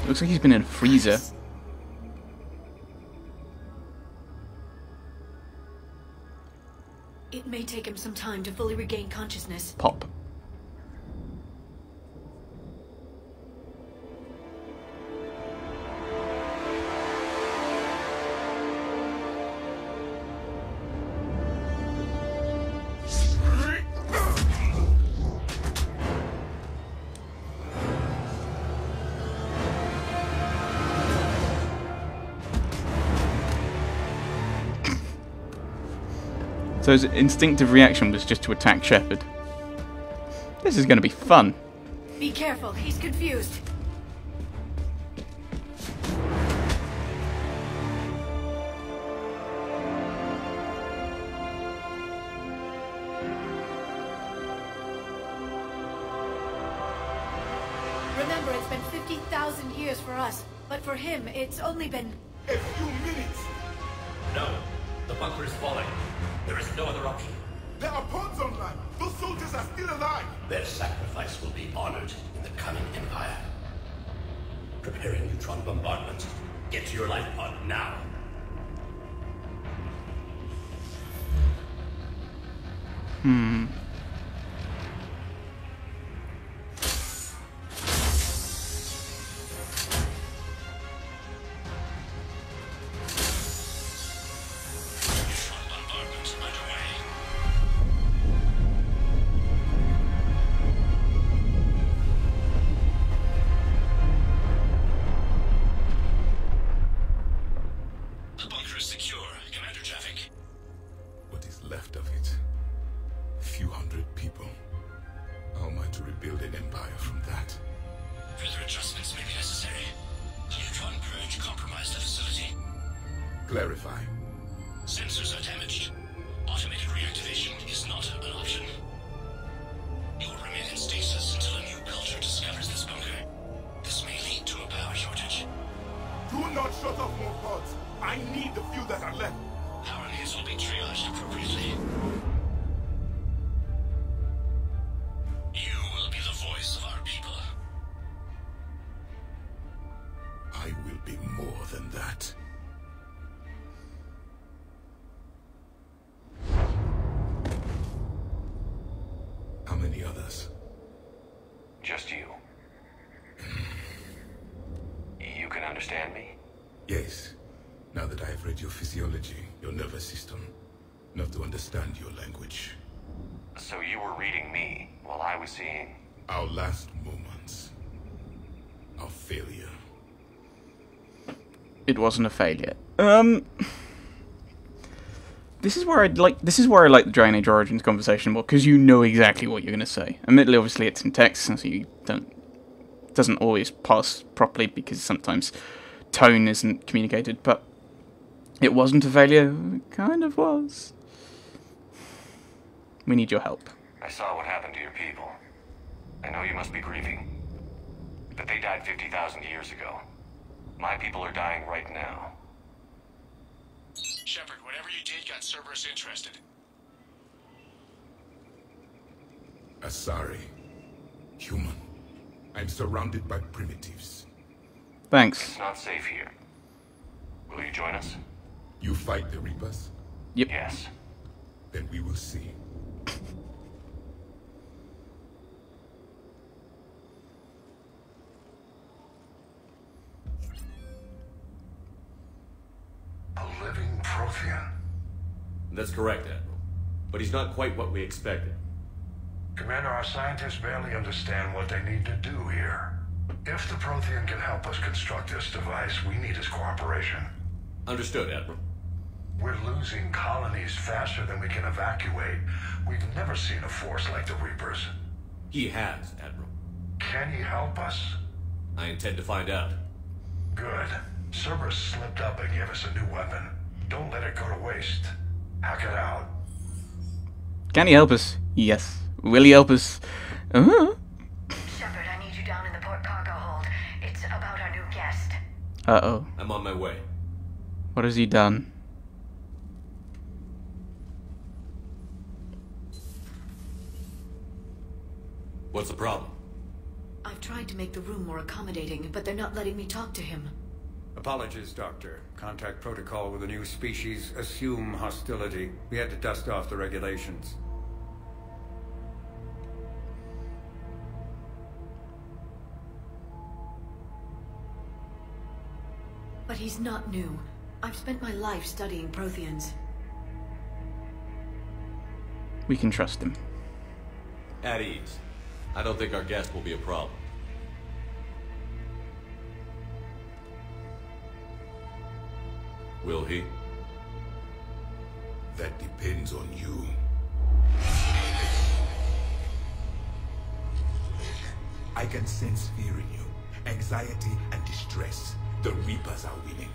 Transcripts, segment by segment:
Looks like he's been in a freezer. It may take him some time to fully regain consciousness. Pop. So his instinctive reaction was just to attack Shepard. This is going to be fun. Be careful, he's confused. Remember, it's been 50,000 years for us, but for him, it's only been... A few minutes! No, the bunker is falling. There is no other option. There are pods online! Those soldiers are still alive! Their sacrifice will be honored in the coming Empire. Preparing neutron bombardment. Get to your life pod now. Left of it. A few hundred people. How am I to rebuild an empire from that? Further adjustments may be necessary. The neutron purge compromised the facility. Clarify. Sensors are damaged. Automated reactivation is not an option. You will remain in stasis until a new culture discovers this bunker. This may lead to a power shortage. Do not shut off more pods. I need the few that are left. Power needs will be triaged appropriately. You will be the voice of our people. I will be more than that. How many others? Just you. You can understand me? Yes. Now that I have read your physiology, your nervous system, enough to understand your language. So you were reading me while I was seeing... Our last moments. Our failure. It wasn't a failure. This is where I like the Dragon Age Origins conversation more, because you know exactly what you're going to say. Admittedly, obviously, it's in text, so you doesn't always pass properly because sometimes tone isn't communicated, but it wasn't a failure. It kind of was. We need your help. I saw what happened to your people. I know you must be grieving. But they died 50,000 years ago. My people are dying right now. Shepard, whatever you did got Cerberus interested. Asari. Human. I'm surrounded by primitives. Thanks. It's not safe here. Will you join us? You fight the Reapers? Yep. Yes. Then we will see. A living Prothean. That's correct, Admiral. But he's not quite what we expected. Commander, our scientists barely understand what they need to do here. If the Prothean can help us construct this device, we need his cooperation. Understood, Admiral. We're losing colonies faster than we can evacuate. We've never seen a force like the Reapers. He has, Admiral. Can he help us? I intend to find out. Good. Cerberus slipped up and gave us a new weapon. Don't let it go to waste. Hack it out. Can he help us? Yes. Will he help us? Shepard, I need you down in the port cargo hold. It's about our new guest. Uh-oh. I'm on my way. What has he done? What's the problem? I've tried to make the room more accommodating, but they're not letting me talk to him. Apologies, Doctor. Contact protocol with a new species. Assume hostility. We had to dust off the regulations. But he's not new. I've spent my life studying Protheans. We can trust him. At ease. I don't think our guest will be a problem. Will he? That depends on you. I can sense fear in you, anxiety and distress. The Reapers are winning.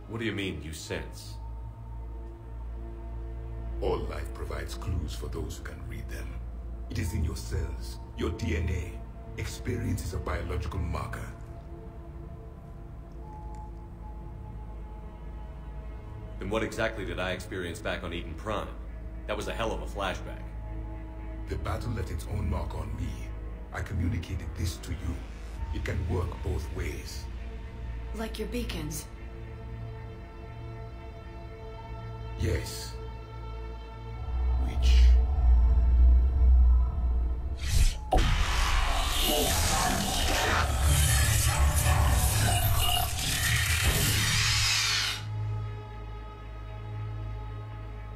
What do you mean, you sense? All life provides clues for those who can read them. It is in your cells, your DNA. Experience is a biological marker. Then what exactly did I experience back on Eden Prime? That was a hell of a flashback. The battle left its own mark on me. I communicated this to you. It can work both ways. Like your beacons. Yes. Which?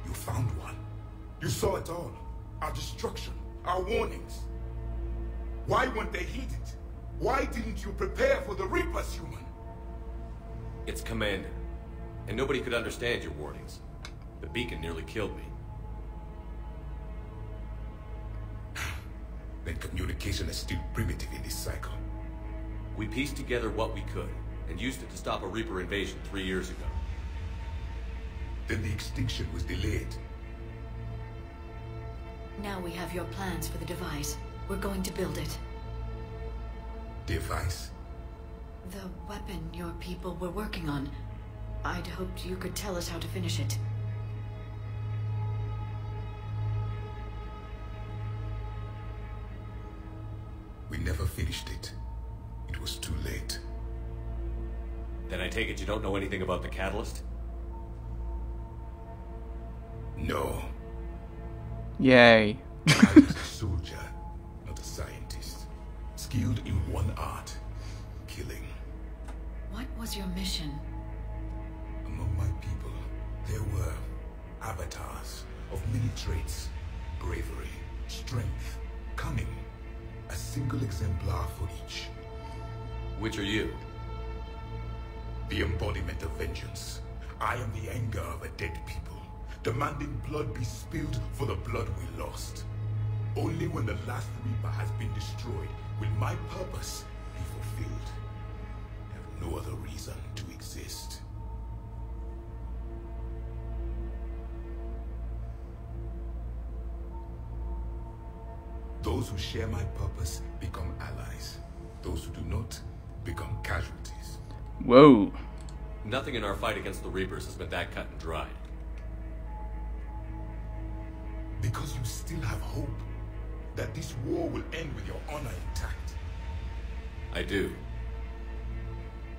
You found one. You saw it all. Our destruction, our warnings. Why weren't they heeded? Why didn't you prepare for the Reapers, human? It's Commander. And nobody could understand your warnings. The beacon nearly killed me. Then communication is still primitive in this cycle. We pieced together what we could, and used it to stop a Reaper invasion 3 years ago. Then the extinction was delayed. Now we have your plans for the device. We're going to build it. Device? The weapon your people were working on. I'd hoped you could tell us how to finish it. We never finished it. It was too late. Then I take it you don't know anything about the catalyst? No. Yay. I was a soldier, not a scientist. Skilled in one art. Killing. What was your mission? Among my people, there were avatars of many traits. Bravery, strength, cunning. A single exemplar for each. Which are you? The embodiment of vengeance. I am the anger of a dead people, demanding blood be spilled for the blood we lost. Only when the last Reaper has been destroyed will my purpose be fulfilled. I have no other reason to exist. Those who share my purpose become allies. Those who do not become casualties. Whoa. Nothing in our fight against the Reapers has been that cut and dried. Because you still have hope that this war will end with your honor intact. I do.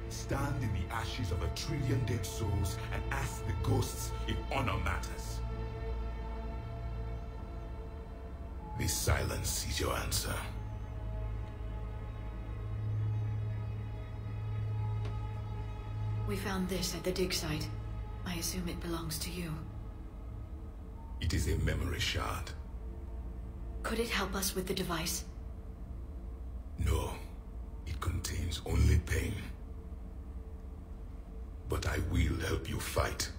Stand in the ashes of 1 trillion dead souls and ask the ghosts if honor matters. This silence is your answer. We found this at the dig site. I assume it belongs to you. It is a memory shard. Could it help us with the device? No, it contains only pain. But I will help you fight.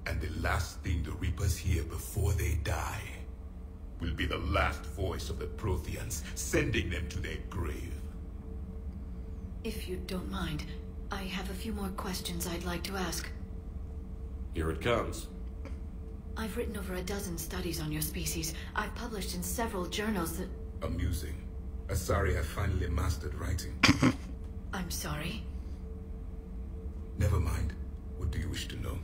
And the last thing the Reapers hear before they die will be the last voice of the Protheans, sending them to their grave. If you don't mind, I have a few more questions I'd like to ask. Here it comes. I've written over 12 studies on your species. I've published in several journals that... Amusing. Sorry I finally mastered writing. I'm sorry. Never mind. What do you wish to know?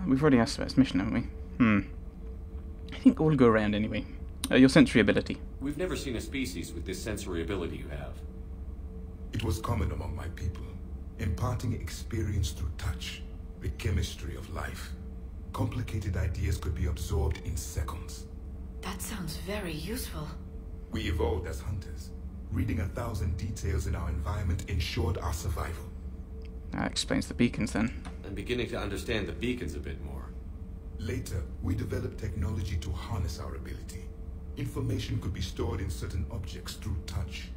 We've already asked about his mission, haven't we? I think we'll go around anyway. Your sensory ability. We've never seen a species with this sensory ability you have. It was common among my people, imparting experience through touch, the chemistry of life. Complicated ideas could be absorbed in seconds. That sounds very useful. We evolved as hunters. Reading 1,000 details in our environment ensured our survival. That explains the beacons then. I'm beginning to understand the beacons a bit more. Later, we developed technology to harness our ability. Information could be stored in certain objects through touch.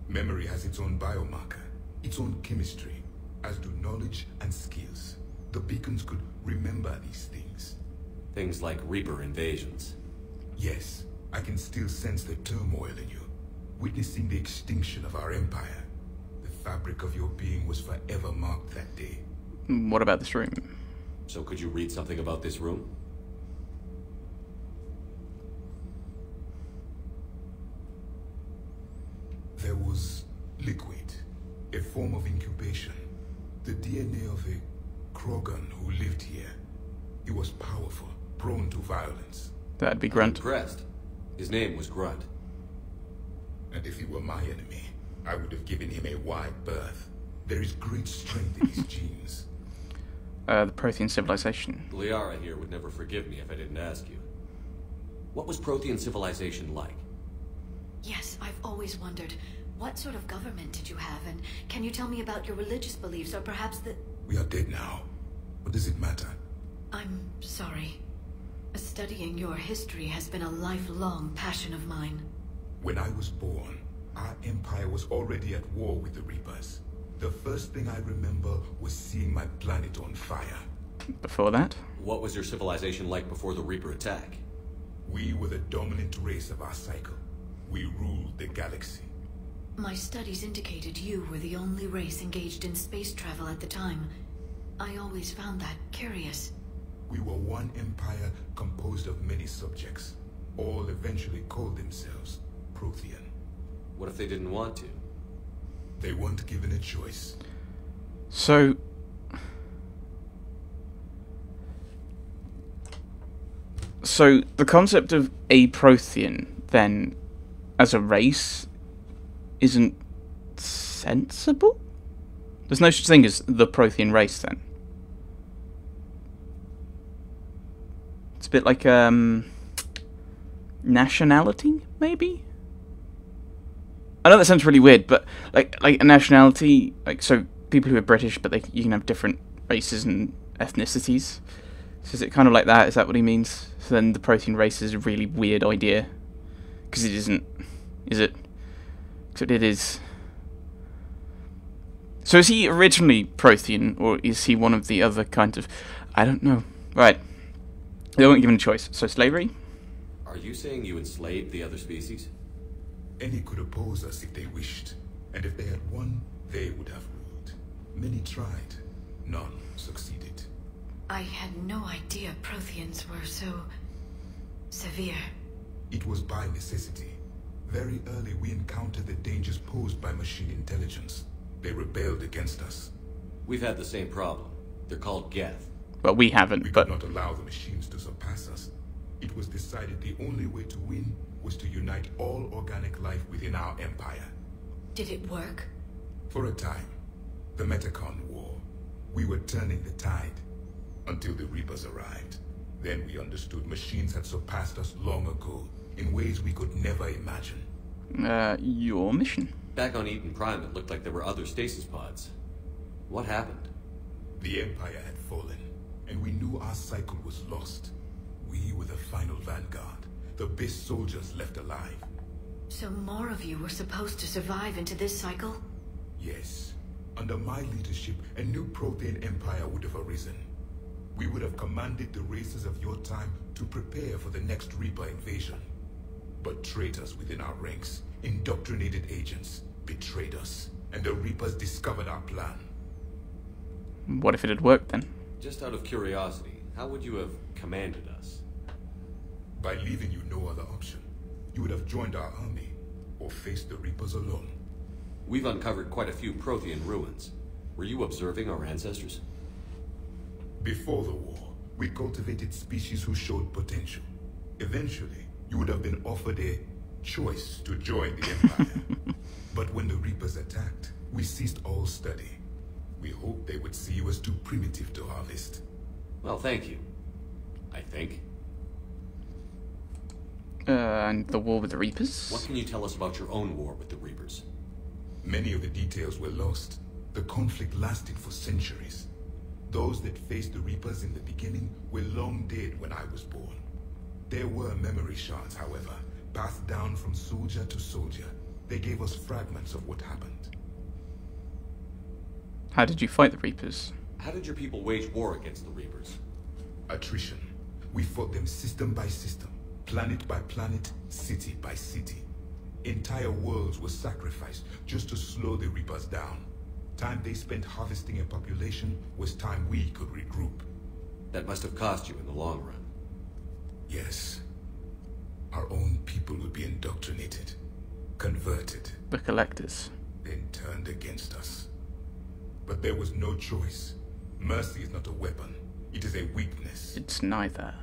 Memory has its own biomarker, its own chemistry, as do knowledge and skills. The beacons could remember these things. Things like Reaper invasions. Yes, I can still sense the turmoil in you, witnessing the extinction of our empire. The fabric of your being was forever marked that day. What about this room? So could you read something about this room? There was liquid, a form of incubation. The DNA of a Krogan who lived here. He was powerful, prone to violence. That'd be I'm Grunt. impressed. His name was Grunt. And if he were my enemy, I would have given him a wide berth. There is great strength in his genes. The Prothean civilization. Liara here would never forgive me if I didn't ask you. What was Prothean civilization like? Yes, I've always wondered, what sort of government did you have, and can you tell me about your religious beliefs, or perhaps the... We are dead now. What does it matter? I'm sorry. Studying your history has been a lifelong passion of mine. When I was born, our empire was already at war with the Reapers. The first thing I remember was seeing my planet on fire. Before that? What was your civilization like before the Reaper attack? We were the dominant race of our cycle. We ruled the galaxy. My studies indicated you were the only race engaged in space travel at the time. I always found that curious. We were one empire composed of many subjects. All eventually called themselves Prothean. What if they didn't want to? They weren't given a choice. So... So, the concept of a Prothean, then, as a race, isn't sensible? There's no such thing as the Prothean race, then. It's a bit like, nationality, maybe? I know that sounds really weird, but, like a nationality, like, so people who are British, but you can have different races and ethnicities. So is it kind of like that? Is that what he means? So then the Prothean race is a really weird idea. Because it isn't, is it? Except it is. So is he originally Prothean, or is he one of the other kind of... I don't know. Right. They weren't given a choice. So slavery? Are you saying you enslaved the other species? Any could oppose us if they wished. And if they had won, they would have ruled. Many tried. None succeeded. I had no idea Protheans were so... severe. It was by necessity. Very early we encountered the dangers posed by machine intelligence. They rebelled against us. We've had the same problem. They're called Geth. Well, we haven't, We but... could not allow the machines to surpass us. It was decided the only way to win was to unite all organic life within our empire. Did it work? For a time, the Metacon War, we were turning the tide until the Reapers arrived. Then we understood machines had surpassed us long ago in ways we could never imagine. Your mission? Back on Eden Prime, it looked like there were other stasis pods. What happened? The Empire had fallen, and we knew our cycle was lost. We were the final vanguard, the best soldiers left alive. So more of you were supposed to survive into this cycle? Yes. Under my leadership, a new Prothean empire would have arisen. We would have commanded the races of your time to prepare for the next Reaper invasion. But traitors within our ranks, indoctrinated agents, betrayed us, and the Reapers discovered our plan. What if it had worked then? Just out of curiosity, how would you have commanded us? By leaving you no other option. You would have joined our army, or faced the Reapers alone. We've uncovered quite a few Prothean ruins. Were you observing our ancestors? Before the war, we cultivated species who showed potential. Eventually, you would have been offered a choice to join the Empire. But when the Reapers attacked, we ceased all study. We hoped they would see you as too primitive to harvest. Well, thank you. I think. And the war with the Reapers? What can you tell us about your own war with the Reapers? Many of the details were lost. The conflict lasted for centuries. Those that faced the Reapers in the beginning were long dead when I was born. There were memory shards, however, passed down from soldier to soldier. They gave us fragments of what happened. How did you fight the Reapers? How did your people wage war against the Reapers? Attrition. We fought them system by system, planet by planet, city by city. Entire worlds were sacrificed just to slow the Reapers down. Time they spent harvesting a population was time we could regroup. That must have cost you in the long run. Yes. Our own people would be indoctrinated, converted, The Collectors. then turned against us. But there was no choice. Mercy is not a weapon. It is a weakness. It's neither.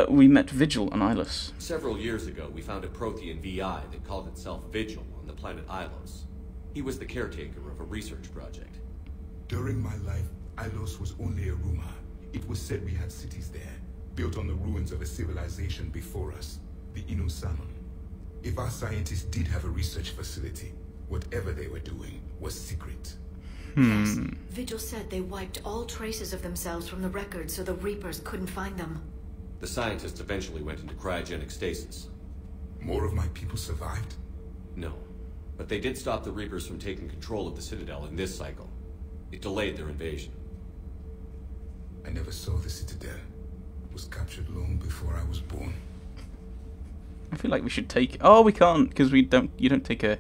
We met Vigil on Ilos. Several years ago, we found a Prothean VI that called itself Vigil on the planet Ilos. He was the caretaker of a research project. During my life, Ilos was only a rumor. It was said we had cities there, built on the ruins of a civilization before us, the Inusanon. If our scientists did have a research facility, whatever they were doing was secret. Yes. Vigil said they wiped all traces of themselves from the records so the Reapers couldn't find them. The scientists eventually went into cryogenic stasis. More of my people survived? No, but they did stop the Reapers from taking control of the Citadel in this cycle. It delayed their invasion. I never saw the Citadel. It was captured long before I was born. I feel like we should take... Oh, we can't, because you don't take a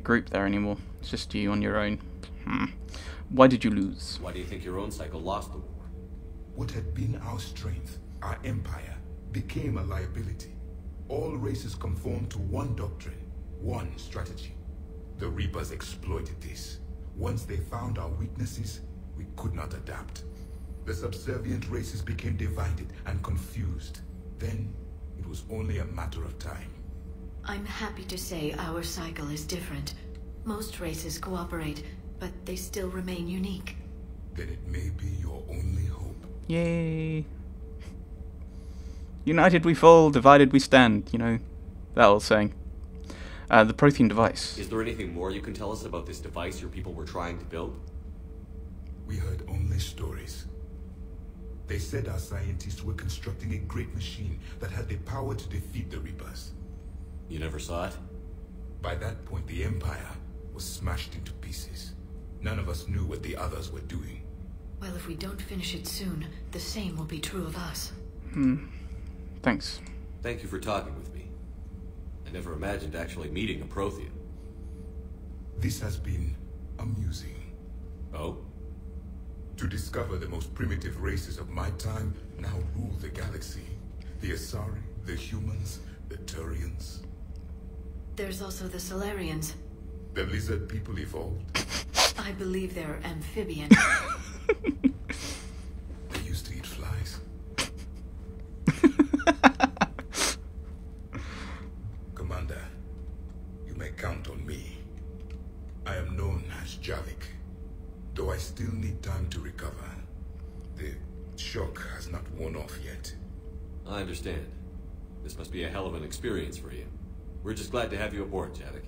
group there anymore. It's just you on your own. Why did you lose? Why do you think your own cycle lost the war? What had been our strength, our empire, became a liability. All races conformed to one doctrine, one strategy. The Reapers exploited this. Once they found our weaknesses, we could not adapt. The subservient races became divided and confused. Then, it was only a matter of time. I'm happy to say our cycle is different. Most races cooperate, but they still remain unique. Then it may be your only hope. Yay. United we fall, divided we stand, you know, that old saying. The Prothean device. Is there anything more you can tell us about this device your people were trying to build? We heard only stories. They said our scientists were constructing a great machine that had the power to defeat the Reapers. You never saw it? By that point, the Empire was smashed into pieces. None of us knew what the others were doing. Well, if we don't finish it soon, the same will be true of us. Thanks. Thank you for talking with me. I never imagined actually meeting a Prothean. This has been amusing. Oh? To discover the most primitive races of my time now rule the galaxy. The Asari, the humans, the Turians. There's also the Solarians. The lizard people evolved. I believe they're amphibian. They used to eat flies. Commander, you may count on me. I am known as Javik, though I still need time to recover. The shock has not worn off yet. I understand. This must be a hell of an experience for you. We're just glad to have you aboard, Javik.